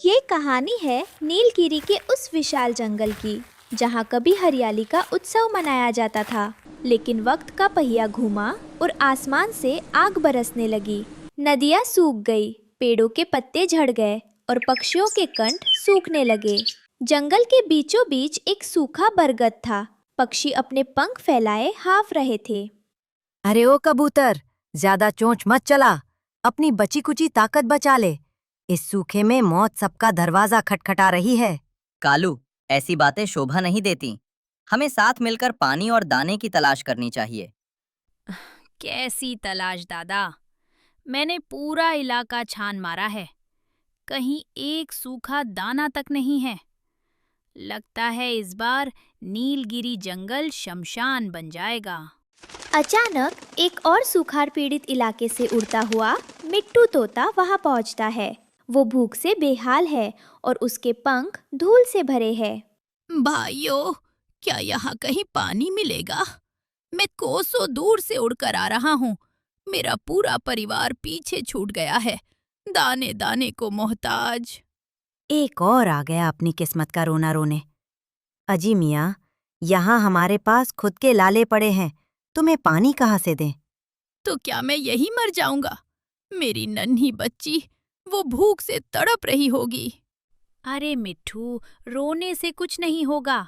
ये कहानी है नीलगिरी के उस विशाल जंगल की, जहाँ कभी हरियाली का उत्सव मनाया जाता था। लेकिन वक्त का पहिया घूमा और आसमान से आग बरसने लगी। नदियाँ सूख गई, पेड़ों के पत्ते झड़ गए और पक्षियों के कंठ सूखने लगे। जंगल के बीचों बीच एक सूखा बरगद था। पक्षी अपने पंख फैलाए हाँफ रहे थे। अरे ओ कबूतर, ज्यादा चोंच मत चला, अपनी बची कुची ताकत बचा ले। इस सूखे में मौत सबका दरवाजा खटखटा रही है। कालू, ऐसी बातें शोभा नहीं देती। हमें साथ मिलकर पानी और दाने की तलाश करनी चाहिए। कैसी तलाश दादा? मैंने पूरा इलाका छान मारा है, कहीं एक सूखा दाना तक नहीं है। लगता है इस बार नीलगिरी जंगल शमशान बन जाएगा। अचानक एक और सुखाड़ पीड़ित इलाके से उड़ता हुआ मिट्टू तोता वहां पहुंचता है। वो भूख से बेहाल है और उसके पंख धूल से भरे हैं। भाइयों, क्या यहाँ कहीं पानी मिलेगा? मैं कोसों दूर से उड़कर आ रहा हूँ। मेरा पूरा परिवार पीछे छूट गया है, दाने दाने को मोहताज। एक और आ गया अपनी किस्मत का रोना रोने। अजी मियाँ, यहाँ हमारे पास खुद के लाले पड़े हैं, तुम्हें पानी कहाँ से दें? तो क्या मैं यही मर जाऊंगा? मेरी नन्ही बच्ची, वो भूख से तड़प रही होगी। अरे मिट्ठू, रोने से कुछ नहीं होगा।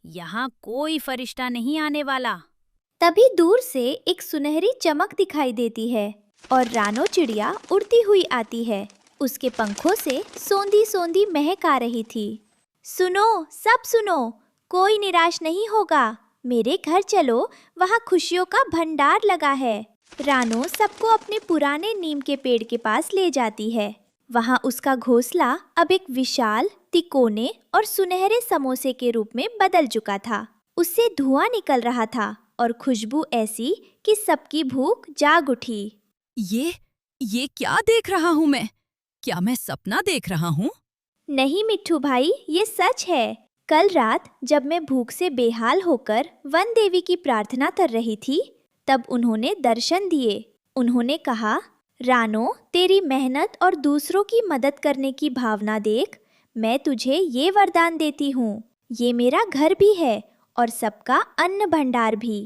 यहाँ कोई फरिश्ता नहीं आने वाला। तभी दूर से एक सुनहरी चमक दिखाई देती है और रानो चिड़िया उड़ती हुई आती है। उसके पंखों से सोंधी सोंधी महक आ रही थी। सुनो, सब सुनो, कोई निराश नहीं होगा। मेरे घर चलो, वहाँ खुशियों का भंडार लगा है। रानो सबको अपने पुराने नीम के पेड़ के पास ले जाती है। वहाँ उसका घोंसला अब एक विशाल, तिकोने और सुनहरे समोसे के रूप में बदल चुका था। उससे धुआं निकल रहा था और खुशबू ऐसी कि सबकी भूख जाग उठी। ये क्या देख रहा हूँ मैं? क्या मैं सपना देख रहा हूँ? नहीं मिट्ठू भाई, ये सच है। कल रात जब मैं भूख से बेहाल होकर वन देवी की प्रार्थना कर रही थी, तब उन्होंने दर्शन दिए। उन्होंने कहा, रानो, तेरी मेहनत और दूसरों की मदद करने की भावना देख, मैं तुझे ये वरदान देती हूँ। ये मेरा घर भी है और सबका अन्न भंडार भी।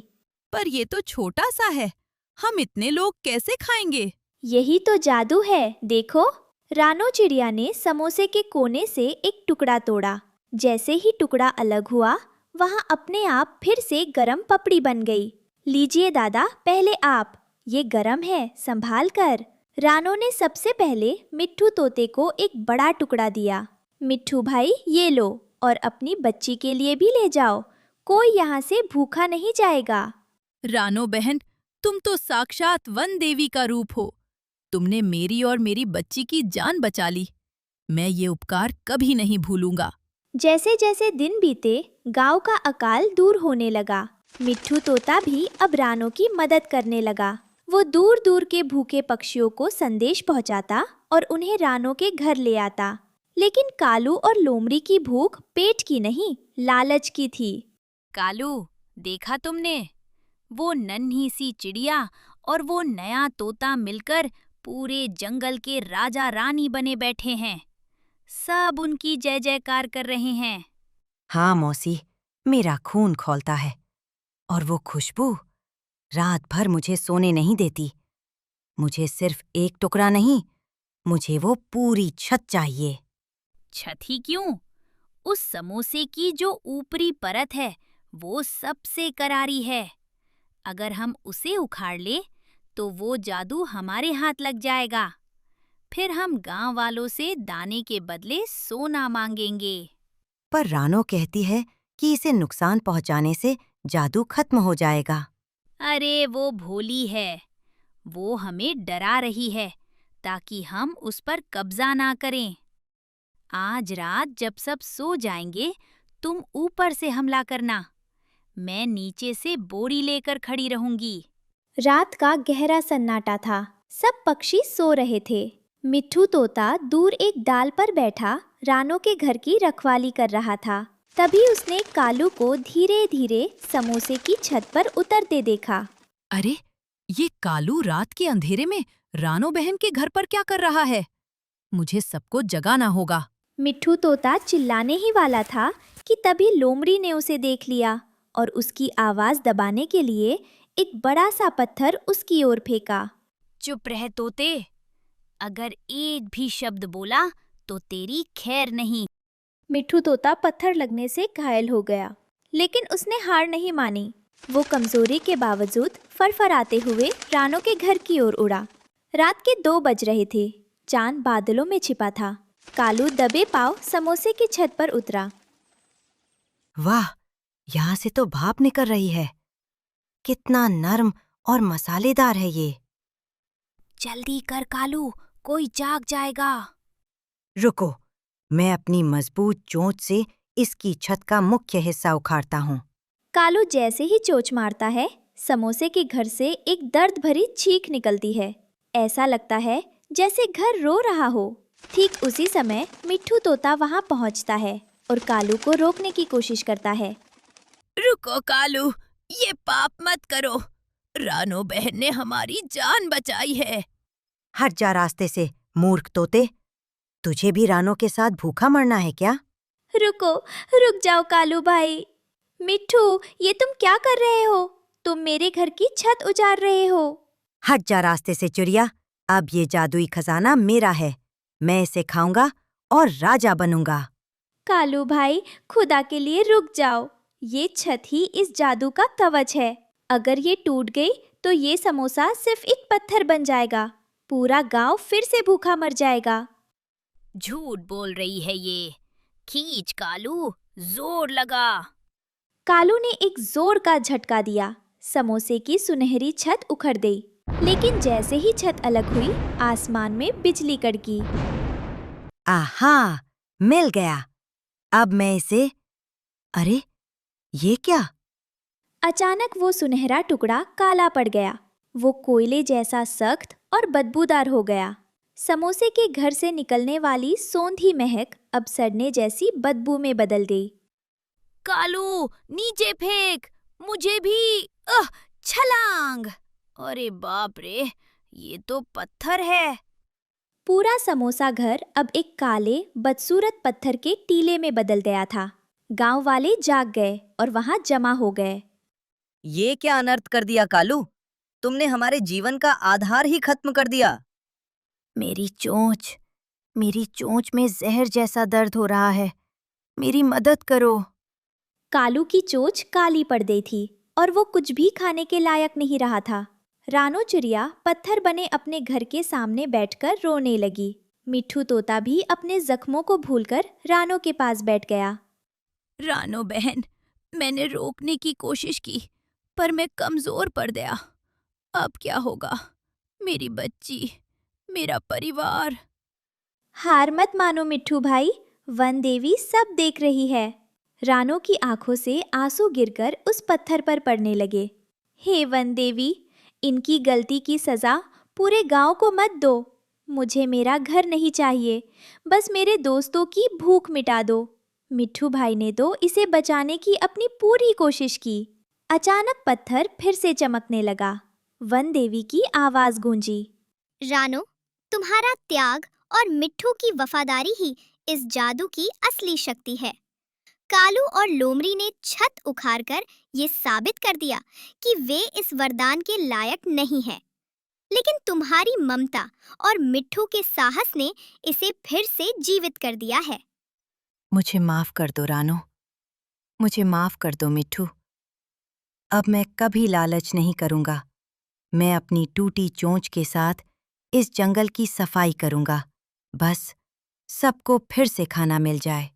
पर ये तो छोटा सा है, हम इतने लोग कैसे खाएंगे? यही तो जादू है, देखो। रानो चिड़िया ने समोसे के कोने से एक टुकड़ा तोड़ा। जैसे ही टुकड़ा अलग हुआ, वहाँ अपने आप फिर से गरम पपड़ी बन गई। लीजिए दादा, पहले आप, ये गरम है, संभाल कर। रानो ने सबसे पहले मिट्ठू तोते को एक बड़ा टुकड़ा दिया। मिट्ठू भाई, ये लो और अपनी बच्ची के लिए भी ले जाओ। कोई यहाँ से भूखा नहीं जाएगा। रानो बहन, तुम तो साक्षात वन देवी का रूप हो। तुमने मेरी और मेरी बच्ची की जान बचा ली। मैं ये उपकार कभी नहीं भूलूंगा। जैसे जैसे दिन बीते, गांव का अकाल दूर होने लगा। मिट्ठू तोता भी अब रानो की मदद करने लगा। वो दूर दूर के भूखे पक्षियों को संदेश पहुंचाता और उन्हें रानो के घर ले आता। लेकिन कालू और लोमड़ी की भूख पेट की नहीं, लालच की थी। कालू, देखा तुमने? वो नन्ही सी चिड़िया और वो नया तोता मिलकर पूरे जंगल के राजा रानी बने बैठे हैं। सब उनकी जय जयकार कर रहे हैं। हाँ मौसी, मेरा खून खौलता है। और वो खुशबू रात भर मुझे सोने नहीं देती। मुझे सिर्फ एक टुकड़ा नहीं, मुझे वो पूरी छत चाहिए। छत ही क्यों? उस समोसे की जो ऊपरी परत है, वो सबसे करारी है। अगर हम उसे उखाड़ ले, तो वो जादू हमारे हाथ लग जाएगा। फिर हम गांव वालों से दाने के बदले सोना मांगेंगे। पर रानो कहती है कि इसे नुकसान पहुंचाने से जादू खत्म हो जाएगा। अरे वो भोली है। वो हमें डरा रही है ताकि हम उस पर कब्जा ना करें। आज रात जब सब सो जाएंगे, तुम ऊपर से हमला करना। मैं नीचे से बोरी लेकर खड़ी रहूंगी। रात का गहरा सन्नाटा था। सब पक्षी सो रहे थे। मिट्ठू तोता दूर एक डाल पर बैठा रानो के घर की रखवाली कर रहा था। तभी उसने कालू को धीरे धीरे समोसे की छत पर उतरते देखा। अरे, ये कालू रात के अंधेरे में रानो बहन के घर पर क्या कर रहा है? मुझे सबको जगाना होगा। मिट्ठू तोता चिल्लाने ही वाला था कि तभी लोमड़ी ने उसे देख लिया और उसकी आवाज दबाने के लिए एक बड़ा सा पत्थर उसकी ओर फेंका। चुप रह तोते, अगर एक भी शब्द बोला तो तेरी खैर नहीं। मिट्ठू तोता पत्थर लगने से घायल हो गया, लेकिन उसने हार नहीं मानी। वो कमजोरी के बावजूद फरफराते हुए रानो के घर की ओर उड़ा। रात के 2 बज रहे थे। चांद बादलों में छिपा था। कालू दबे पांव समोसे की छत पर उतरा। वाह, यहाँ से तो भाप निकल रही है। कितना नरम और मसालेदार है ये। जल्दी कर कालू, कोई जाग जाएगा। रुको, मैं अपनी मजबूत चोंच से इसकी छत का मुख्य हिस्सा उखाड़ता हूँ। कालू जैसे ही चोंच मारता है, समोसे के घर से एक दर्द भरी चीख निकलती है। ऐसा लगता है जैसे घर रो रहा हो। ठीक उसी समय मिट्ठू तोता वहां पहुंचता है और कालू को रोकने की कोशिश करता है। रुको कालू, ये पाप मत करो। रानो बहन ने हमारी जान बचाई है। हट जा रास्ते से, मूर्ख तोते। तुझे भी रानो के साथ भूखा मरना है क्या? रुक जाओ कालू भाई। मिट्ठू, ये तुम क्या कर रहे हो? तुम मेरे घर की छत उजाड़ रहे हो। हट जा रास्ते से चिड़िया। अब ये जादुई खजाना मेरा है। मैं इसे खाऊंगा और राजा बनूंगा। कालू भाई, खुदा के लिए रुक जाओ। ये छत ही इस जादू का कवच है। अगर ये टूट गई तो ये समोसा सिर्फ एक पत्थर बन जाएगा। पूरा गांव फिर से भूखा मर जाएगा। झूठ बोल रही है ये। खींच कालू, जोर लगा। कालू ने एक जोर का झटका दिया। समोसे की सुनहरी छत उखड़ गई। लेकिन जैसे ही छत अलग हुई, आसमान में बिजली कड़की। आहा, मिल गया। अब मैं इसे... अरे, ये क्या? अचानक वो सुनहरा टुकड़ा काला पड़ गया। वो कोयले जैसा सख्त और बदबूदार हो गया। समोसे के घर से निकलने वाली सौंधी महक अब सड़ने जैसी बदबू में बदल गई। कालू, नीचे फेंक, मुझे भी। छलांग। अरे बाप रे, ये तो पत्थर है। पूरा समोसा घर अब एक काले बदसूरत पत्थर के टीले में बदल गया था। गांव वाले जाग गए और वहां जमा हो गए। ये क्या अनर्थ कर दिया कालू? तुमने हमारे जीवन का आधार ही खत्म कर दिया। मेरी चोंच में जहर जैसा दर्द हो रहा है। मेरी मदद करो। कालू की चोंच काली पड़ गई थी और वो कुछ भी खाने के लायक नहीं रहा था। रानो चिड़िया पत्थर बने अपने घर के सामने बैठकर रोने लगी। मिट्ठू तोता भी अपने जख्मों को भूलकर रानो के पास बैठ गया। रानो बहन, मैंने रोकने की कोशिश की, पर मैं कमजोर पड़ गया। अब क्या होगा? मेरी बच्ची, मेरा परिवार। हार मत मानो मिट्ठू भाई, वन देवी सब देख रही है। रानो की आंखों से आंसू गिरकर उस पत्थर पर पड़ने लगे। हे वन देवी, इनकी गलती की सजा पूरे गांव को मत दो। मुझे मेरा घर नहीं चाहिए, बस मेरे दोस्तों की भूख मिटा दो। मिट्ठू भाई ने तो इसे बचाने की अपनी पूरी कोशिश की। अचानक पत्थर फिर से चमकने लगा। वन देवी की आवाज गूंजी। रानो, तुम्हारा त्याग और मिट्ठू की वफादारी ही इस जादू की असली शक्ति है। कालू और लोमड़ी ने छत उखाड़कर ये साबित कर दिया कि वे इस वरदान के लायक नहीं है, लेकिन तुम्हारी ममता और मिट्ठू के साहस ने इसे फिर से जीवित कर दिया है। मुझे माफ कर दो रानो। मुझे माफ कर दो मिट्ठू। अब मैं कभी लालच नहीं करूंगा। मैं अपनी टूटी चोंच के साथ इस जंगल की सफाई करूंगा। बस सबको फिर से खाना मिल जाए।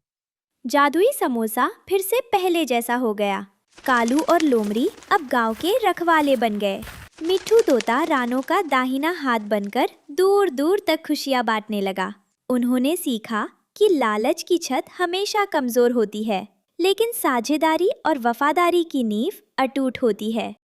जादुई समोसा फिर से पहले जैसा हो गया। कालू और लोमड़ी अब गांव के रखवाले बन गए। मिट्ठू तोता रानो का दाहिना हाथ बनकर दूर दूर तक खुशियां बांटने लगा। उन्होंने सीखा कि लालच की छत हमेशा कमजोर होती है, लेकिन साझेदारी और वफादारी की नींव अटूट होती है।